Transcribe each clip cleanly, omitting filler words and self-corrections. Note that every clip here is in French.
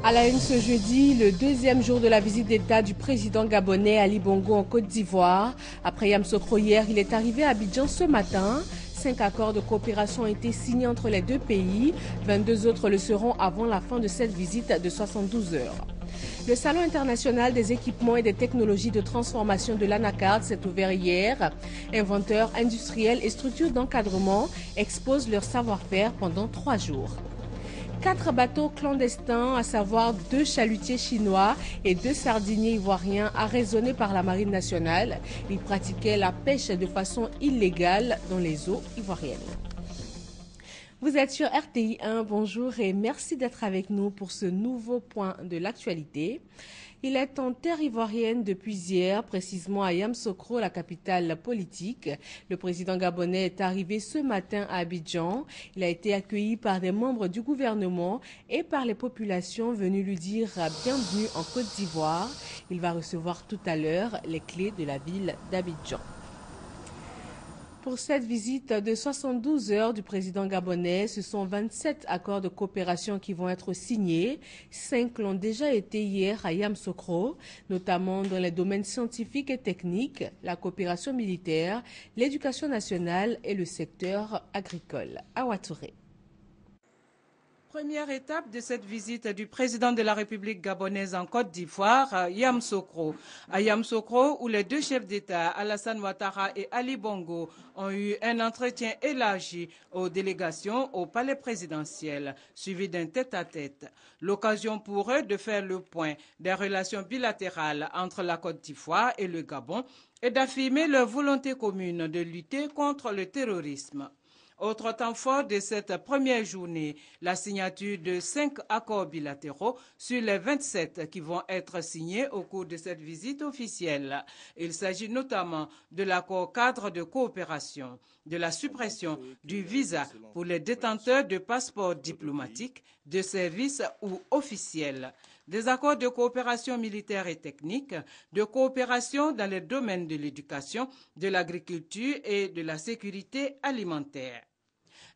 À la une ce jeudi, le deuxième jour de la visite d'État du président gabonais Ali Bongo en Côte d'Ivoire. Après Yamoussoukro hier, il est arrivé à Abidjan ce matin. 5 accords de coopération ont été signés entre les deux pays. 22 autres le seront avant la fin de cette visite de 72 heures. Le Salon international des équipements et des technologies de transformation de l'Anacard s'est ouvert hier. Inventeurs, industriels et structures d'encadrement exposent leur savoir-faire pendant 3 jours. 4 bateaux clandestins, à savoir 2 chalutiers chinois et 2 sardiniers ivoiriens arraisonnés par la Marine nationale. Ils pratiquaient la pêche de façon illégale dans les eaux ivoiriennes. Vous êtes sur RTI 1, bonjour et merci d'être avec nous pour ce nouveau point de l'actualité. Il est en terre ivoirienne depuis hier, précisément à Yamoussoukro, la capitale politique. Le président gabonais est arrivé ce matin à Abidjan. Il a été accueilli par des membres du gouvernement et par les populations venues lui dire bienvenue en Côte d'Ivoire. Il va recevoir tout à l'heure les clés de la ville d'Abidjan. Pour cette visite de 72 heures du président gabonais, ce sont 27 accords de coopération qui vont être signés. 5 l'ont déjà été hier à Yamoussoukro, notamment dans les domaines scientifiques et techniques, la coopération militaire, l'éducation nationale et le secteur agricole. Awa Touré. Première étape de cette visite du président de la République gabonaise en Côte d'Ivoire, à Yamoussoukro. À Yamoussoukro, où les deux chefs d'État, Alassane Ouattara et Ali Bongo, ont eu un entretien élargi aux délégations au palais présidentiel, suivi d'un tête-à-tête. L'occasion pour eux de faire le point des relations bilatérales entre la Côte d'Ivoire et le Gabon et d'affirmer leur volonté commune de lutter contre le terrorisme. Autre temps fort de cette première journée, la signature de 5 accords bilatéraux sur les 27 qui vont être signés au cours de cette visite officielle. Il s'agit notamment de l'accord cadre de coopération, de la suppression du visa pour les détenteurs de passeports diplomatiques, de services ou officiels, des accords de coopération militaire et technique, de coopération dans les domaines de l'éducation, de l'agriculture et de la sécurité alimentaire.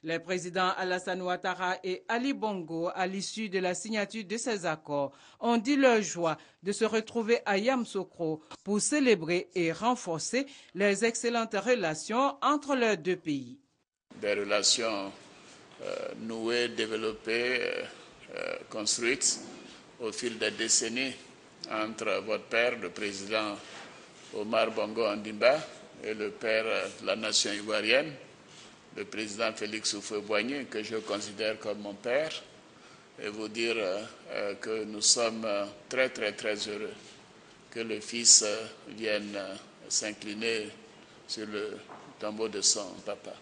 Les présidents Alassane Ouattara et Ali Bongo, à l'issue de la signature de ces accords, ont dit leur joie de se retrouver à Yamoussoukro pour célébrer et renforcer les excellentes relations entre leurs deux pays. Des relations nouées, développées, construites au fil des décennies entre votre père, le président Omar Bongo Ondimba, et le père de la nation ivoirienne, le président Félix Houphouët-Boigny, que je considère comme mon père, et vous dire que nous sommes très heureux que le fils vienne s'incliner sur le tombeau de son papa.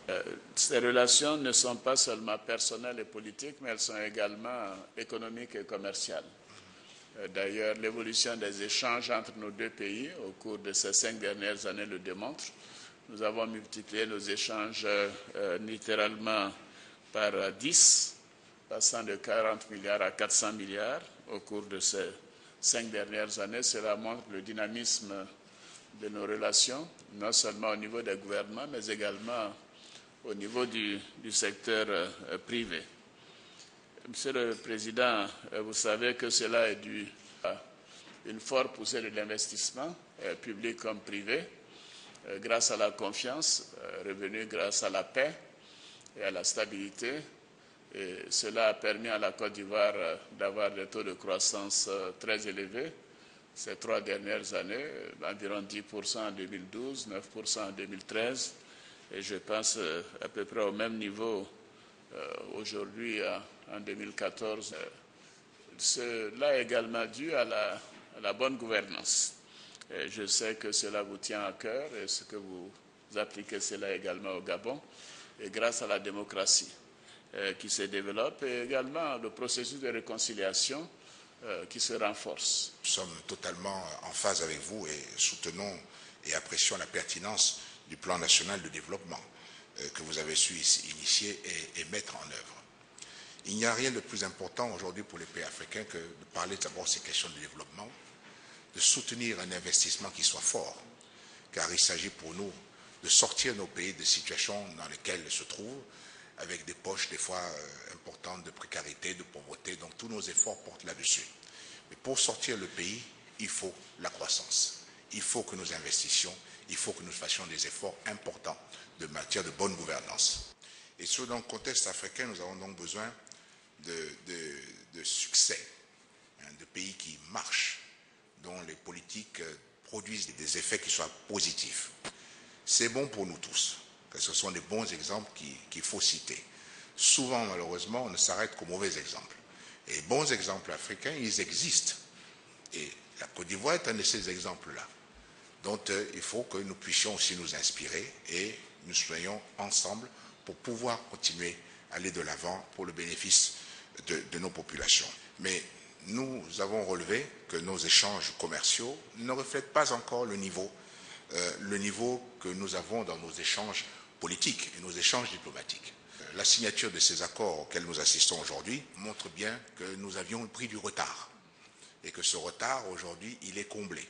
Ces relations ne sont pas seulement personnelles et politiques, mais elles sont également économiques et commerciales. D'ailleurs, l'évolution des échanges entre nos deux pays au cours de ces 5 dernières années le démontre. Nous avons multiplié nos échanges littéralement par 10, passant de 40 milliards à 400 milliards au cours de ces 5 dernières années. Cela montre le dynamisme de nos relations, non seulement au niveau des gouvernements, mais également au niveau du secteur privé. Monsieur le Président, vous savez que cela est dû à une forte poussée de l'investissement, public comme privé, grâce à la confiance revenue grâce à la paix et à la stabilité. Et cela a permis à la Côte d'Ivoire d'avoir des taux de croissance très élevés ces 3 dernières années, environ 10% en 2012, 9% en 2013, et je pense à peu près au même niveau aujourd'hui en 2014. Cela est également dû à la bonne gouvernance. Et je sais que cela vous tient à cœur et ce que vous appliquez cela également au Gabon. Et grâce à la démocratie qui se développe et également le processus de réconciliation qui se renforce. Nous sommes totalement en phase avec vous et soutenons et apprécions la pertinence du plan national de développement que vous avez su initier et mettre en œuvre. Il n'y a rien de plus important aujourd'hui pour les pays africains que de parler d'abord de ces questions de développement, de soutenir un investissement qui soit fort, car il s'agit pour nous de sortir nos pays de situations dans lesquelles ils se trouvent avec des poches des fois importantes de précarité, de pauvreté. Donc tous nos efforts portent là-dessus. Mais pour sortir le pays, il faut la croissance. Il faut que nous investissions, il faut que nous fassions des efforts importants de matière de bonne gouvernance. Et dans le contexte africain, nous avons donc besoin de succès, de pays qui marchent, dont les politiques produisent des effets qui soient positifs. C'est bon pour nous tous, parce que ce sont des bons exemples qu'il faut citer. Souvent, malheureusement, on ne s'arrête qu'aux mauvais exemples. Et les bons exemples africains, ils existent. Et la Côte d'Ivoire est un de ces exemples-là, dont il faut que nous puissions aussi nous inspirer et nous soyons ensemble pour pouvoir continuer à aller de l'avant pour le bénéfice de nos populations. Mais nous avons relevé que nos échanges commerciaux ne reflètent pas encore le niveau que nous avons dans nos échanges politiques et nos échanges diplomatiques. La signature de ces accords auxquels nous assistons aujourd'hui montre bien que nous avions pris du retard et que ce retard aujourd'hui il est comblé.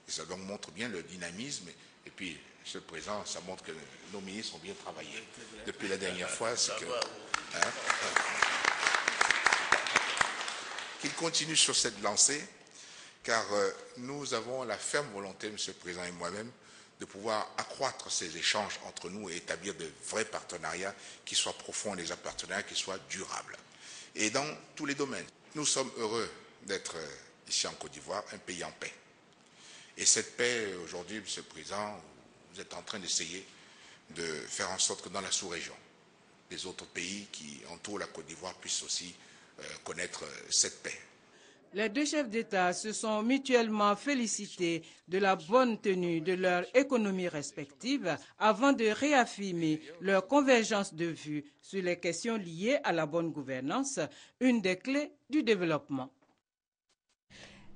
Et ça donc montre bien le dynamisme et puis, Monsieur le Président, ça montre que nos ministres ont bien travaillé. Depuis la dernière fois, c'est que... qu'ils continuent sur cette lancée, car nous avons la ferme volonté, Monsieur le Président et moi-même, de pouvoir accroître ces échanges entre nous et établir de vrais partenariats qui soient profonds, des partenariats qui soient durables. Et dans tous les domaines, nous sommes heureux d'être ici en Côte d'Ivoire, un pays en paix. Et cette paix, aujourd'hui, Monsieur le Président, vous êtes en train d'essayer de faire en sorte que dans la sous-région, les autres pays qui entourent la Côte d'Ivoire puissent aussi connaître cette paix. Les deux chefs d'État se sont mutuellement félicités de la bonne tenue de leur économie respective avant de réaffirmer leur convergence de vues sur les questions liées à la bonne gouvernance, une des clés du développement.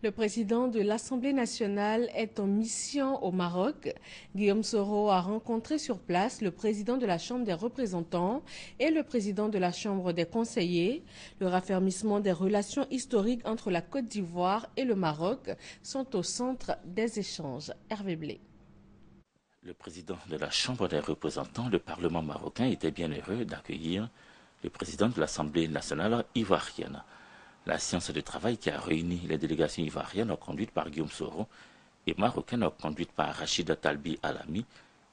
Le président de l'Assemblée nationale est en mission au Maroc. Guillaume Soro a rencontré sur place le président de la Chambre des représentants et le président de la Chambre des conseillers. Le raffermissement des relations historiques entre la Côte d'Ivoire et le Maroc sont au centre des échanges. Hervé Blé. Le président de la Chambre des représentants, le Parlement marocain, était bien heureux d'accueillir le président de l'Assemblée nationale ivoirienne. La séance de travail qui a réuni les délégations ivoiriennes conduites par Guillaume Soro et marocaines conduites par Rachida Talbi Alami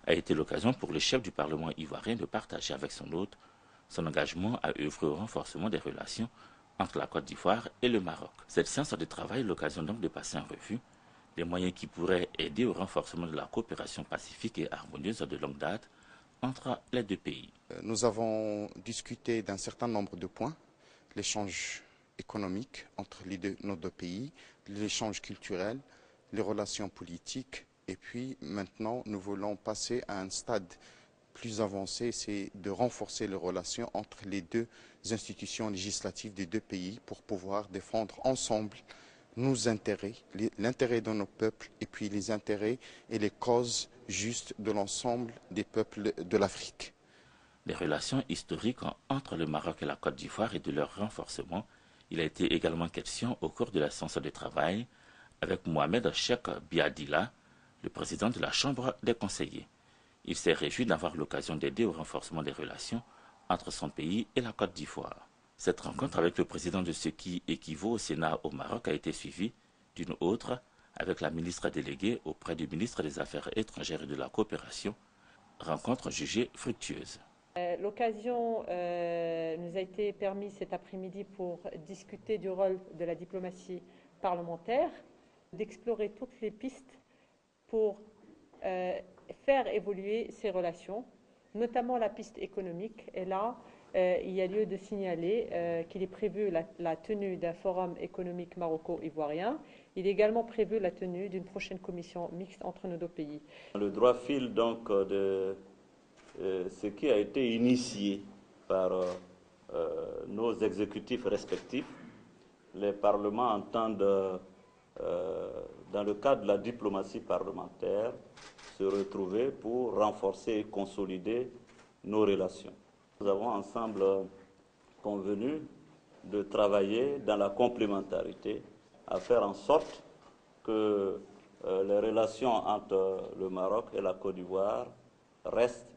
a été l'occasion pour le chef du Parlement ivoirien de partager avec son hôte son engagement à œuvrer au renforcement des relations entre la Côte d'Ivoire et le Maroc. Cette séance de travail est l'occasion donc de passer en revue les moyens qui pourraient aider au renforcement de la coopération pacifique et harmonieuse de longue date entre les deux pays. Nous avons discuté d'un certain nombre de points, l'échange économique entre nos deux pays, l'échange culturel, les relations politiques et puis maintenant nous voulons passer à un stade plus avancé, c'est de renforcer les relations entre les deux institutions législatives des deux pays pour pouvoir défendre ensemble nos intérêts, l'intérêt de nos peuples et puis les intérêts et les causes justes de l'ensemble des peuples de l'Afrique. Les relations historiques entre le Maroc et la Côte d'Ivoire et de leur renforcement. Il a été également question au cours de la séance de travail avec Mohamed Cheikh Biadila, le président de la Chambre des conseillers. Il s'est réjoui d'avoir l'occasion d'aider au renforcement des relations entre son pays et la Côte d'Ivoire. Cette rencontre avec le président de ce qui équivaut au Sénat au Maroc a été suivie d'une autre avec la ministre déléguée auprès du ministre des Affaires étrangères et de la coopération, rencontre jugée fructueuse. L'occasion nous a été permise cet après-midi pour discuter du rôle de la diplomatie parlementaire, d'explorer toutes les pistes pour faire évoluer ces relations, notamment la piste économique. Et là, il y a lieu de signaler qu'il est prévu la tenue d'un forum économique maroco-ivoirien. Il est également prévu la tenue d'une prochaine commission mixte entre nos deux pays. Le droit fil donc de ce qui a été initié par nos exécutifs respectifs. Les parlements entendent, dans le cadre de la diplomatie parlementaire, se retrouver pour renforcer et consolider nos relations. Nous avons ensemble convenu de travailler dans la complémentarité, à faire en sorte que les relations entre le Maroc et la Côte d'Ivoire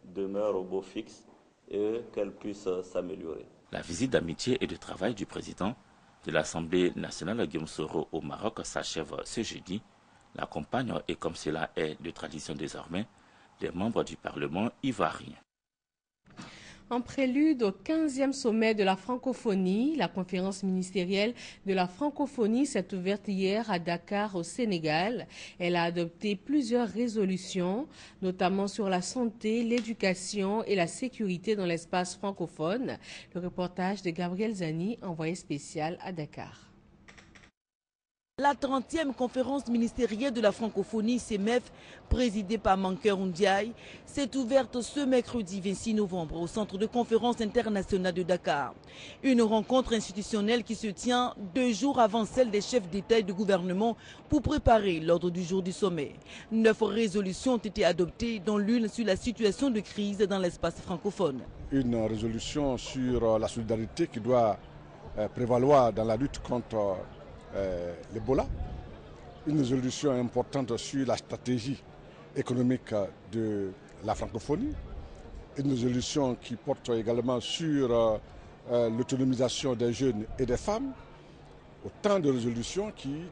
demeurent au beau fixe et qu'elle puisse s'améliorer. La visite d'amitié et de travail du président de l'Assemblée nationale Guillaume Soro au Maroc s'achève ce jeudi. L'accompagne, et comme cela est de tradition désormais, des membres du Parlement ivoirien. En prélude au 15e sommet de la francophonie, la conférence ministérielle de la francophonie s'est ouverte hier à Dakar, au Sénégal. Elle a adopté plusieurs résolutions, notamment sur la santé, l'éducation et la sécurité dans l'espace francophone. Le reportage de Gabriel Zani, envoyé spécial à Dakar. La 30e conférence ministérielle de la francophonie CEMEF, présidée par Mankeur Ndiaye, s'est ouverte ce mercredi 26 novembre au centre de conférence internationale de Dakar. Une rencontre institutionnelle qui se tient 2 jours avant celle des chefs d'État et de gouvernement pour préparer l'ordre du jour du sommet. 9 résolutions ont été adoptées, dont l'une sur la situation de crise dans l'espace francophone. Une résolution sur la solidarité qui doit prévaloir dans la lutte contre l'Ebola, une résolution importante sur la stratégie économique de la francophonie, une résolution qui porte également sur l'autonomisation des jeunes et des femmes, autant de résolutions qui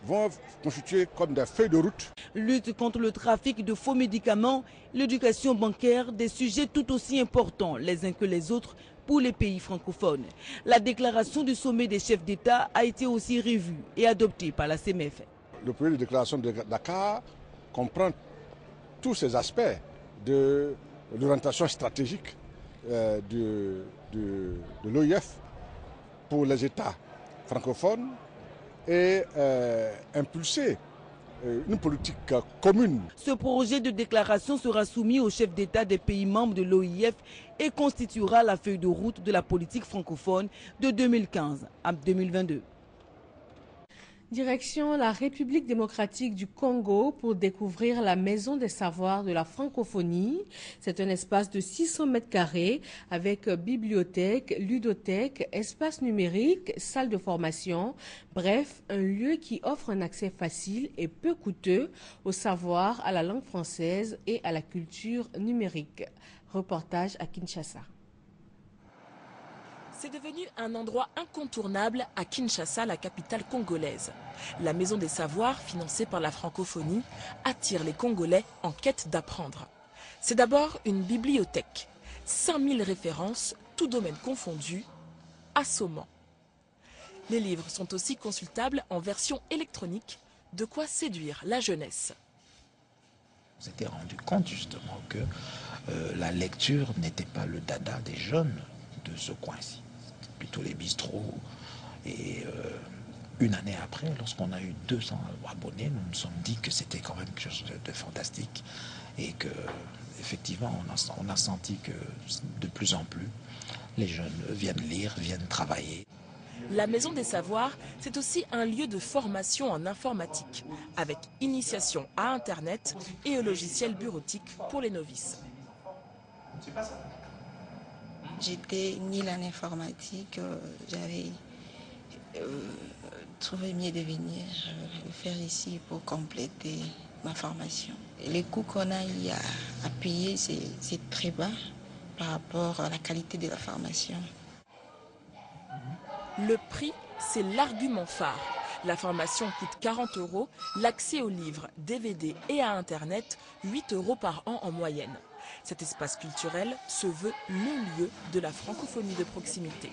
vont constituer comme des feuilles de route. Lutte contre le trafic de faux médicaments, l'éducation bancaire, des sujets tout aussi importants les uns que les autres pour les pays francophones. La déclaration du sommet des chefs d'État a été aussi revue et adoptée par la CEMEF. Le projet de déclaration de Dakar comprend tous ces aspects de l'orientation stratégique de l'OIF pour les États francophones et impulser une politique commune. Ce projet de déclaration sera soumis aux chefs d'État des pays membres de l'OIF et constituera la feuille de route de la politique francophone de 2015 à 2022. Direction la République démocratique du Congo pour découvrir la Maison des savoirs de la francophonie. C'est un espace de 600 mètres carrés avec bibliothèque, ludothèque, espace numérique, salle de formation. Bref, un lieu qui offre un accès facile et peu coûteux au savoir, à la langue française et à la culture numérique. Reportage à Kinshasa. C'est devenu un endroit incontournable à Kinshasa, la capitale congolaise. La Maison des Savoirs, financée par la francophonie, attire les Congolais en quête d'apprendre. C'est d'abord une bibliothèque. 5000 références, tous domaines confondus, assommant. Les livres sont aussi consultables en version électronique, de quoi séduire la jeunesse. On s'était rendu compte justement que la lecture n'était pas le dada des jeunes de ce coin-ci. Plutôt les bistrots. Et une année après, lorsqu'on a eu 200 abonnés, nous nous sommes dit que c'était quand même quelque chose de fantastique et que effectivement on a senti que de plus en plus les jeunes viennent lire, viennent travailler. La Maison des Savoirs, c'est aussi un lieu de formation en informatique, avec initiation à Internet et au logiciel bureautique pour les novices. C'est pas ça. J'étais nulle en informatique, j'avais trouvé mieux de venir le faire ici pour compléter ma formation. Les coûts qu'on a eu à payer, c'est très bas par rapport à la qualité de la formation. Le prix, c'est l'argument phare. La formation coûte 40 €, l'accès aux livres, DVD et à Internet, 8 € par an en moyenne. Cet espace culturel se veut le lieu de la francophonie de proximité.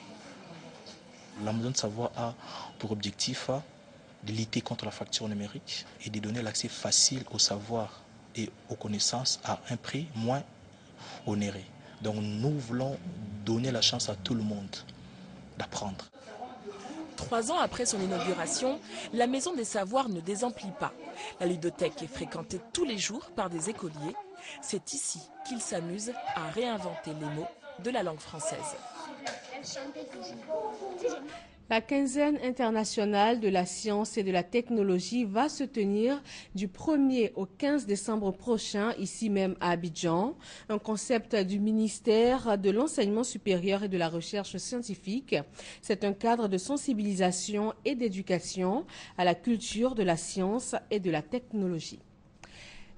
La Maison de Savoir a pour objectif de lutter contre la fracture numérique et de donner l'accès facile au savoir et aux connaissances à un prix moins onéré. Donc nous voulons donner la chance à tout le monde d'apprendre. 3 ans après son inauguration, la Maison des Savoirs ne désemplit pas. La ludothèque est fréquentée tous les jours par des écoliers. C'est ici qu'ils s'amusent à réinventer les mots de la langue française. La quinzaine internationale de la science et de la technologie va se tenir du 1er au 15 décembre prochain, ici même à Abidjan. Un concept du ministère de l'Enseignement supérieur et de la Recherche scientifique. C'est un cadre de sensibilisation et d'éducation à la culture de la science et de la technologie.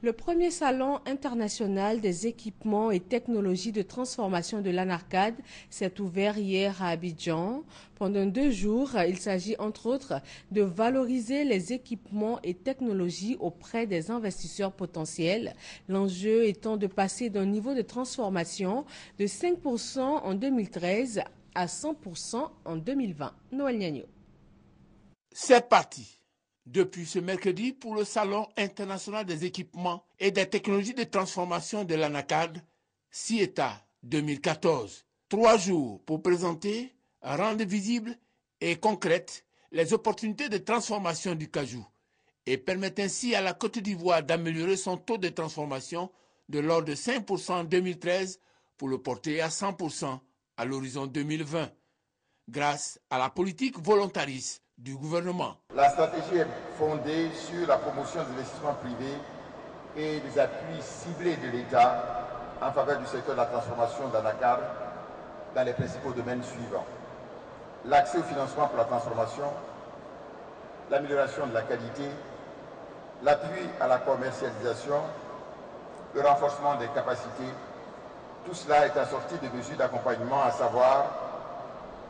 Le premier salon international des équipements et technologies de transformation de l'ANARCAD s'est ouvert hier à Abidjan. Pendant 2 jours, il s'agit entre autres de valoriser les équipements et technologies auprès des investisseurs potentiels. L'enjeu étant de passer d'un niveau de transformation de 5% en 2013 à 100% en 2020. Noël Niagno. C'est parti. Depuis ce mercredi pour le Salon international des équipements et des technologies de transformation de l'ANACAD, CIETA 2014. 3 jours pour présenter, rendre visibles et concrètes les opportunités de transformation du cajou et permettre ainsi à la Côte d'Ivoire d'améliorer son taux de transformation de l'ordre de 5% en 2013 pour le porter à 100% à l'horizon 2020, grâce à la politique volontariste du gouvernement. La stratégie est fondée sur la promotion des investissements privés et des appuis ciblés de l'État en faveur du secteur de la transformation de l'ANACAD dans les principaux domaines suivants. L'accès au financement pour la transformation, l'amélioration de la qualité, l'appui à la commercialisation, le renforcement des capacités. Tout cela est assorti de mesures d'accompagnement, à savoir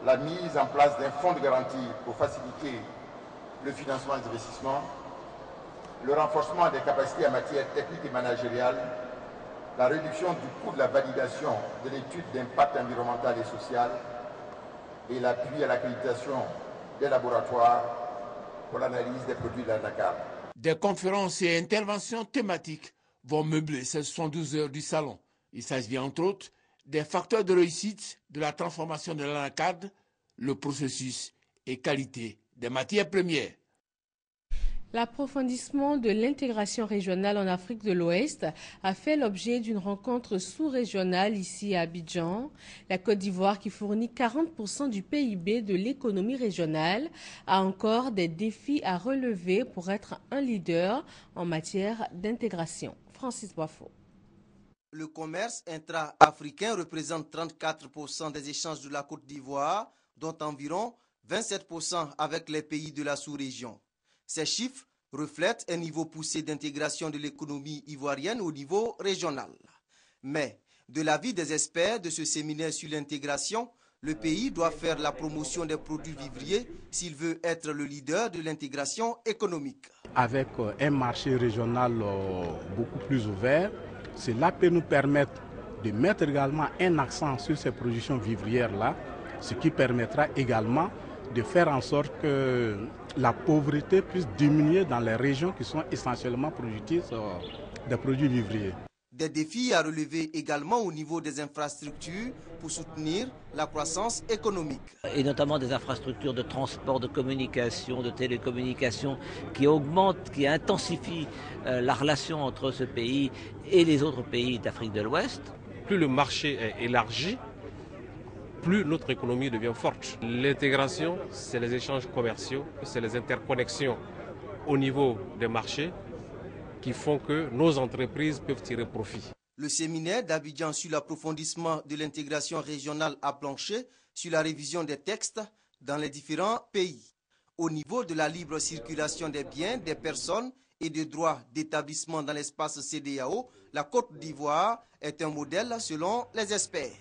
la mise en place d'un fonds de garantie pour faciliter le financement des investissements, le renforcement des capacités en matière technique et managériale, la réduction du coût de la validation de l'étude d'impact environnemental et social et l'appui à l'accréditation des laboratoires pour l'analyse des produits de l'ANACAD. Des conférences et interventions thématiques vont meubler ces 72 heures du salon. Il s'agit entre autres des facteurs de réussite de la transformation de l'ANACAD, le processus et qualité des matières premières. L'approfondissement de l'intégration régionale en Afrique de l'Ouest a fait l'objet d'une rencontre sous-régionale ici à Abidjan. La Côte d'Ivoire, qui fournit 40% du PIB de l'économie régionale, a encore des défis à relever pour être un leader en matière d'intégration. Francis Boifo. Le commerce intra-africain représente 34% des échanges de la Côte d'Ivoire, dont environ 27% avec les pays de la sous-région. Ces chiffres reflètent un niveau poussé d'intégration de l'économie ivoirienne au niveau régional. Mais, de l'avis des experts de ce séminaire sur l'intégration, le pays doit faire la promotion des produits vivriers s'il veut être le leader de l'intégration économique. Avec un marché régional beaucoup plus ouvert, cela peut nous permettre de mettre également un accent sur ces productions vivrières-là, ce qui permettra également de faire en sorte que la pauvreté puisse diminuer dans les régions qui sont essentiellement productrices des produits vivriers. Des défis à relever également au niveau des infrastructures pour soutenir la croissance économique. Et notamment des infrastructures de transport, de communication, de télécommunication qui augmentent, qui intensifient la relation entre ce pays et les autres pays d'Afrique de l'Ouest. Plus le marché est élargi, plus notre économie devient forte. L'intégration, c'est les échanges commerciaux, c'est les interconnexions au niveau des marchés qui font que nos entreprises peuvent tirer profit. Le séminaire d'Abidjan sur l'approfondissement de l'intégration régionale a planché sur la révision des textes dans les différents pays. Au niveau de la libre circulation des biens, des personnes et des droits d'établissement dans l'espace CEDEAO, la Côte d'Ivoire est un modèle selon les experts.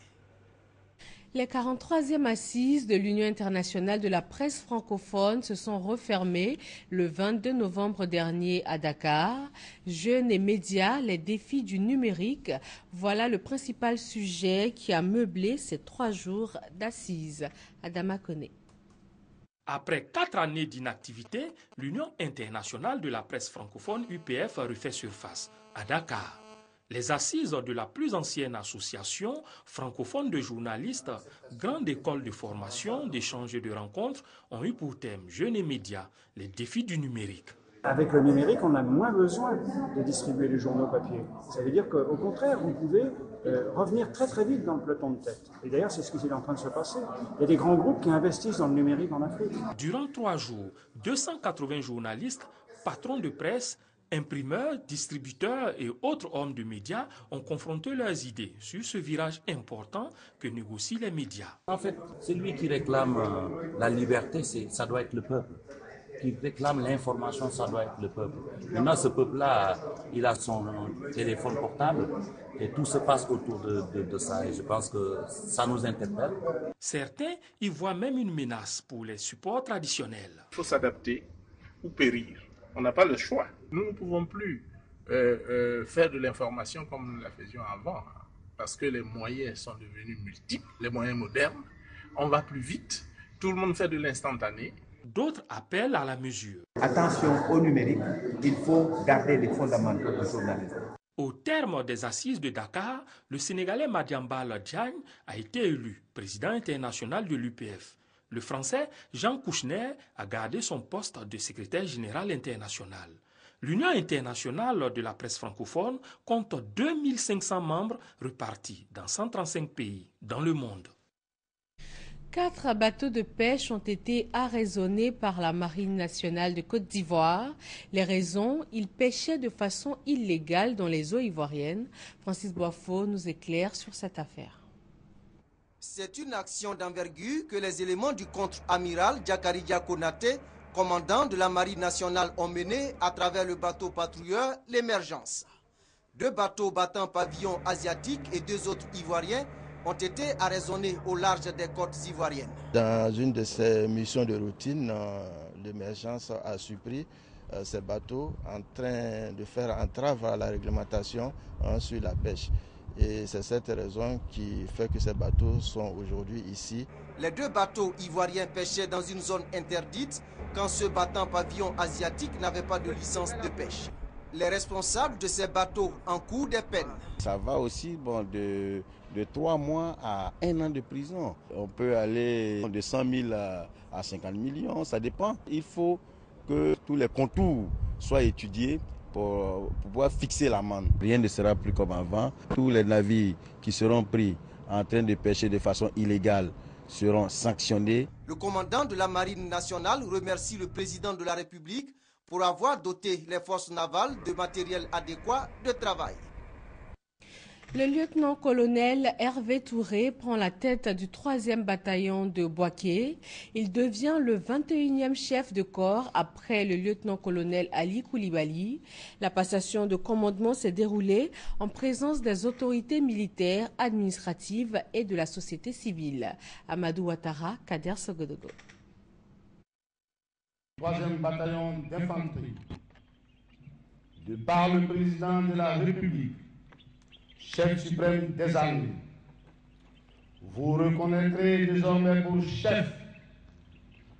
Les 43e assises de l'Union internationale de la presse francophone se sont refermées le 22 novembre dernier à Dakar. Jeunes et médias, les défis du numérique, voilà le principal sujet qui a meublé ces 3 jours d'assises. Adama Koné. Après 4 années d'inactivité, l'Union internationale de la presse francophone UPF refait surface à Dakar. Les assises de la plus ancienne association francophone de journalistes, grande école de formation, d'échanges et de rencontres, ont eu pour thème Jeunes et médias, les défis du numérique. Avec le numérique, on a moins besoin de distribuer les journaux papier. Ça veut dire qu'au contraire, vous pouvez revenir très très vite dans le peloton de tête. Et d'ailleurs, c'est ce qui est en train de se passer. Il y a des grands groupes qui investissent dans le numérique en Afrique. Durant 3 jours, 280 journalistes, patrons de presse, imprimeurs, distributeurs et autres hommes de médias ont confronté leurs idées sur ce virage important que négocient les médias. En fait, celui qui réclame la liberté, ça doit être le peuple. qui réclame l'information, ça doit être le peuple. Maintenant, ce peuple-là, il a son téléphone portable et tout se passe autour de ça. Et je pense que ça nous interpelle. Certains y voient même une menace pour les supports traditionnels. Il faut s'adapter ou périr. On n'a pas le choix. Nous ne pouvons plus faire de l'information comme nous la faisions avant, parce que les moyens sont devenus multiples, les moyens modernes. On va plus vite, tout le monde fait de l'instantané. D'autres appellent à la mesure. Attention au numérique, il faut garder les fondamentaux du journalisme. Au terme des assises de Dakar, le Sénégalais Madiambal Diagne a été élu président international de l'UPF. Le Français Jean Kouchner a gardé son poste de secrétaire général international. L'Union internationale de la presse francophone compte 2500 membres répartis dans 135 pays dans le monde. 4 bateaux de pêche ont été arraisonnés par la Marine nationale de Côte d'Ivoire. Les raisons, ils pêchaient de façon illégale dans les eaux ivoiriennes. Francis Boifo nous éclaire sur cette affaire. C'est une action d'envergure que les éléments du contre-amiral Diakaridia Konaté, commandant de la Marine nationale, ont mené à travers le bateau patrouilleur L'Émergence. 2 bateaux battant pavillon asiatique et 2 autres ivoiriens ont été arraisonnés au large des côtes ivoiriennes. Dans une de ces missions de routine, l'Émergence a surpris ces bateaux en train de faire entrave à la réglementation sur la pêche. Et c'est cette raison qui fait que ces bateaux sont aujourd'hui ici. Les 2 bateaux ivoiriens pêchaient dans une zone interdite quand ceux battant pavillon asiatique n'avaient pas de licence de pêche. Les responsables de ces bateaux encourent des peines. Ça va aussi de 3 mois à 1 an de prison. On peut aller de 100 000 à 50 millions, ça dépend. Il faut que tous les contours soient étudiés pour pouvoir fixer l'amende. Rien ne sera plus comme avant. Tous les navires qui seront pris en train de pêcher de façon illégale seront sanctionnés. Le commandant de la Marine nationale remercie le président de la République pour avoir doté les forces navales de matériel adéquat de travail. Le lieutenant-colonel Hervé Touré prend la tête du 3e bataillon de Bouaké. Il devient le 21e chef de corps après le lieutenant-colonel Ali Koulibaly. La passation de commandement s'est déroulée en présence des autorités militaires, administratives et de la société civile. Amadou Ouattara, Kader Sogodogo. 3e bataillon d'infanterie, de par le président de la République, chef suprême des armées, vous reconnaîtrez désormais pour chef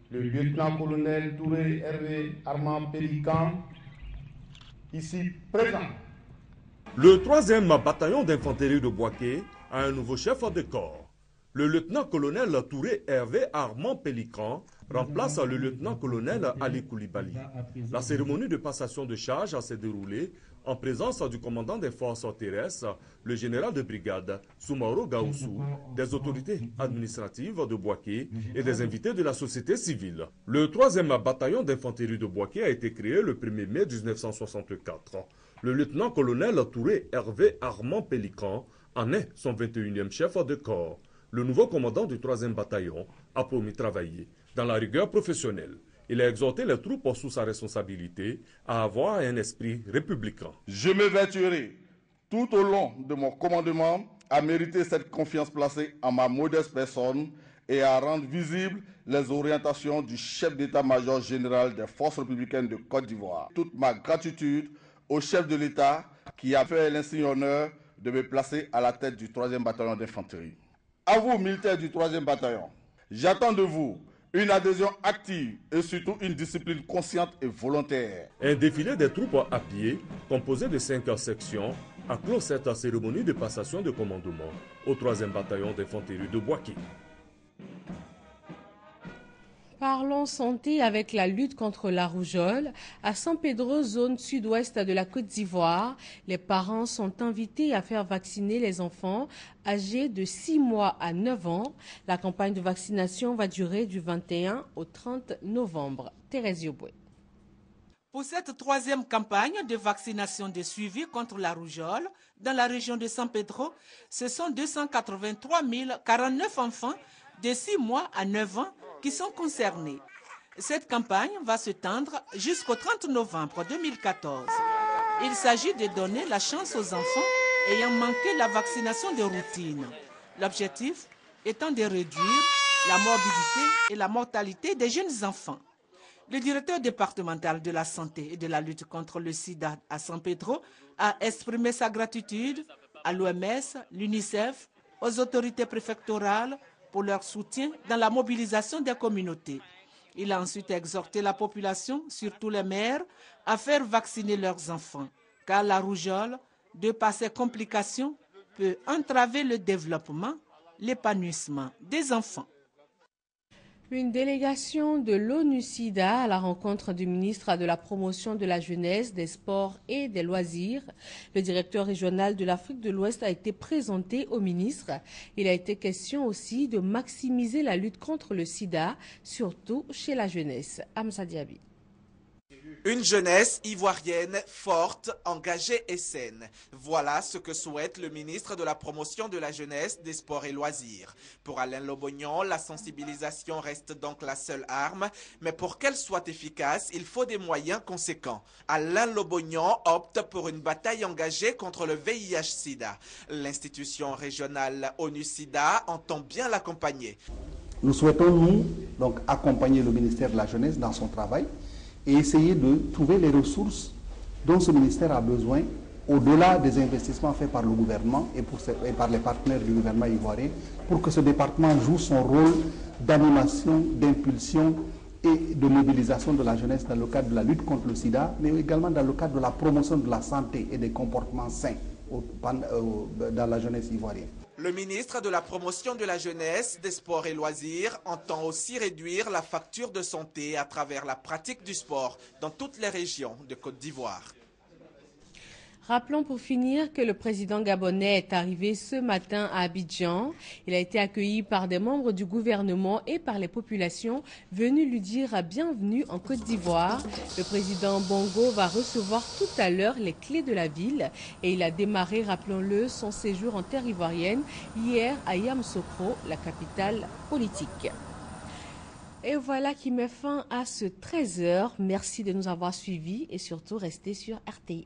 le lieutenant-colonel Touré Hervé Armand Pélican, ici présent. Le 3e bataillon d'infanterie de Bouaké a un nouveau chef de corps. Le lieutenant-colonel Touré Hervé Armand Pélican remplace le lieutenant-colonel Ali Koulibaly. La cérémonie de passation de charge s'est déroulée en présence du commandant des forces terrestres, le général de brigade Soumaoro Gaoussou, des autorités administratives de Bouaké et des invités de la société civile. Le 3e bataillon d'infanterie de Bouaké a été créé le 1er mai 1964. Le lieutenant-colonel Touré Hervé Armand Pélican en est son 21e chef de corps. Le nouveau commandant du 3e bataillon a promis travailler dans la rigueur professionnelle. Il a exhorté les troupes sous sa responsabilité à avoir un esprit républicain. Je me vertuerai tout au long de mon commandement à mériter cette confiance placée en ma modeste personne et à rendre visibles les orientations du chef d'état-major général des forces républicaines de Côte d'Ivoire. Toute ma gratitude au chef de l'État qui a fait l'insigne honneur de me placer à la tête du 3e bataillon d'infanterie. À vous, militaires du 3e bataillon, j'attends de vous une adhésion active et surtout une discipline consciente et volontaire. Un défilé des troupes à pied, composé de 5 sections, a clos cette cérémonie de passation de commandement au 3e bataillon d'infanterie de Bouaké. Parlons santé avec la lutte contre la rougeole. À San Pedro, zone sud-ouest de la Côte d'Ivoire, les parents sont invités à faire vacciner les enfants âgés de 6 mois à 9 ans. La campagne de vaccination va durer du 21 au 30 novembre. Thérèse Yoboué. Pour cette 3e campagne de vaccination de suivi contre la rougeole dans la région de San Pedro, ce sont 283 049 enfants de 6 mois à 9 ans qui sont concernés. Cette campagne va se tendre jusqu'au 30 novembre 2014. Il s'agit de donner la chance aux enfants ayant manqué la vaccination de routine. L'objectif étant de réduire la morbidité et la mortalité des jeunes enfants. Le directeur départemental de la santé et de la lutte contre le sida à San Pedro a exprimé sa gratitude à l'OMS, l'UNICEF, aux autorités préfectorales pour leur soutien dans la mobilisation des communautés. Il a ensuite exhorté la population, surtout les mères, à faire vacciner leurs enfants, car la rougeole, de par ses complications, peut entraver le développement, l'épanouissement des enfants. Une délégation de l'ONU-SIDA à la rencontre du ministre de la Promotion de la Jeunesse, des Sports et des Loisirs. Le directeur régional de l'Afrique de l'Ouest a été présenté au ministre. Il a été question aussi de maximiser la lutte contre le sida, surtout chez la jeunesse. Amsa Diaby. Une jeunesse ivoirienne forte, engagée et saine. Voilà ce que souhaite le ministre de la Promotion de la Jeunesse, des Sports et Loisirs. Pour Alain Lobognon, la sensibilisation reste donc la seule arme, mais pour qu'elle soit efficace, il faut des moyens conséquents. Alain Lobognon opte pour une bataille engagée contre le VIH-Sida. L'institution régionale ONU-SIDA entend bien l'accompagner. Nous souhaitons, nous, donc, accompagner le ministère de la Jeunesse dans son travail et essayer de trouver les ressources dont ce ministère a besoin au-delà des investissements faits par le gouvernement et par les partenaires du gouvernement ivoirien pour que ce département joue son rôle d'animation, d'impulsion et de mobilisation de la jeunesse dans le cadre de la lutte contre le sida, mais également dans le cadre de la promotion de la santé et des comportements sains dans la jeunesse ivoirienne. Le ministre de la Promotion de la Jeunesse, des Sports et Loisirs entend aussi réduire la facture de santé à travers la pratique du sport dans toutes les régions de Côte d'Ivoire. Rappelons pour finir que le président gabonais est arrivé ce matin à Abidjan. Il a été accueilli par des membres du gouvernement et par les populations venus lui dire bienvenue en Côte d'Ivoire. Le président Bongo va recevoir tout à l'heure les clés de la ville et il a démarré, rappelons-le, son séjour en terre ivoirienne hier à Yamoussoukro, la capitale politique. Et voilà qui met fin à ce 13h. Merci de nous avoir suivis et surtout restez sur RTI1.